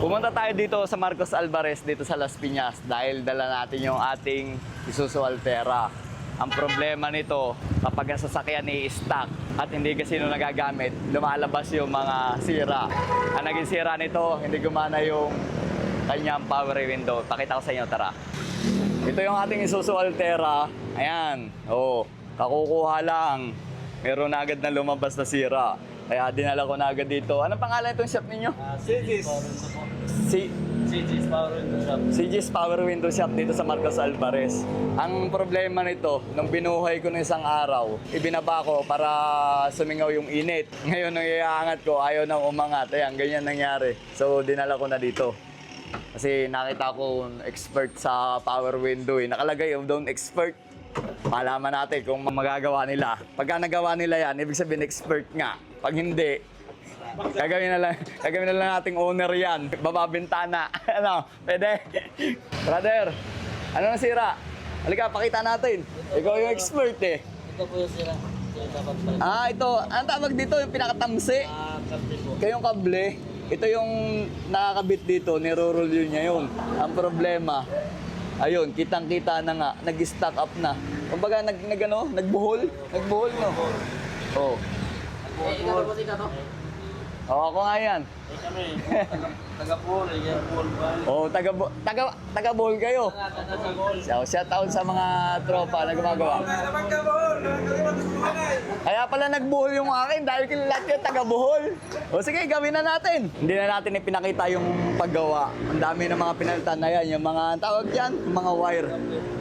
Pumunta tayo dito sa Marcos Alvarez dito sa Las Piñas dahil dala natin yung ating Isuzu Altera. Ang problema nito, kapag ang sasakyan i-stack at hindi kasi nung nagagamit, lumalabas yung mga sira. Ang naging sira nito, hindi gumana yung kanyang power window. Pakita ko sa inyo, tara. Ito yung ating Isuzu Altera. Ayan, kakukuha lang. Meron na agad na lumabas na sira. Kaya dinala ko na agad dito. Anong pangalan itong shop ninyo? CG's Power Window Shop. CG's Power Window Shop dito sa Marcos Alvarez. Ang problema nito, nung binuhay ko ng isang araw, ibinaba ko para sumingaw yung init. Ngayon nung iaangat ko, ayaw nang umangat. Ayan, ganyan nangyari. So dinala ko na dito. Kasi nakita ko expert sa power window. Nakalagay yung don't expert. Malaman natin kung magagawa nila. Pagka nagawa nila yan, ibig sabihin expert nga. Pag hindi, gagawin na lang nating owner yan. Bababintana. Ano? Pwede? Brother, ano nasira? Halika, pakita natin. Ikaw yung expert eh. Ito po yung sila. Sila dapat pala. Ito. Anong tawag dito? Yung pinakatamsi? Kable po. Kayong kable. Ito yung nakakabit dito. Niro-roll yun niya yun. Ang problema, ayun, kitang-kita na nga. Nag-stack up na. Kumbaga, nagbuhol. Nagbuhol, no? Oo. Ikaw po sila to? Ako nga yan. Kami. Taga-pool. Pool ba? Taga-buhol kayo. Taga-pool. So, shout out sa mga tropa na gumagawa. Kaya pala nagbuhol yung akin dahil lahat yung taga-buhol. O sige, gawin na natin. Hindi na natin ipinakita yung paggawa. Ang dami ng mga pinalitan na yan. Yung mga tawag yan, yung mga wire.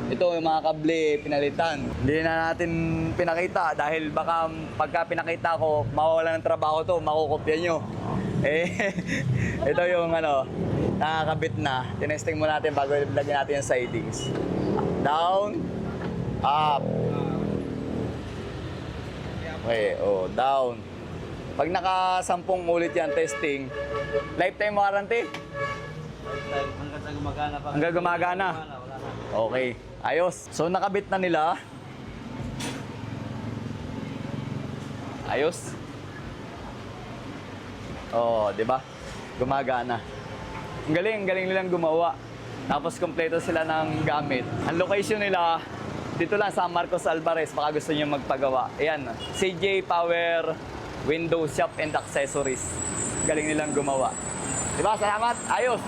Ito yung mga kable pinalitan. Hindi na natin pinakita dahil baka pagka pinakita ko, mawawalan ng trabaho to, makukopya nyo. Ito yung nakakabit na. Tinesting mo natin bago ilagyan natin yung sidings. Down, up. Okay, down. Pag naka 10 ulit yan, testing, lifetime warranty. Hanggang sa gumagana pa. Hanggang gumagana. Wala na. Okay, ayos. So nakabit na nila. Ayos. Di ba? Gumagana. Ang galing nilang gumawa. Tapos kompleto sila ng gamit. Ang location nila dito lang sa Marcos Alvarez, baka gusto niyo magpagawa. Ayan, CJ Power Window Shop and Accessories. Galing nilang gumawa. Di ba? Salamat. Ayos.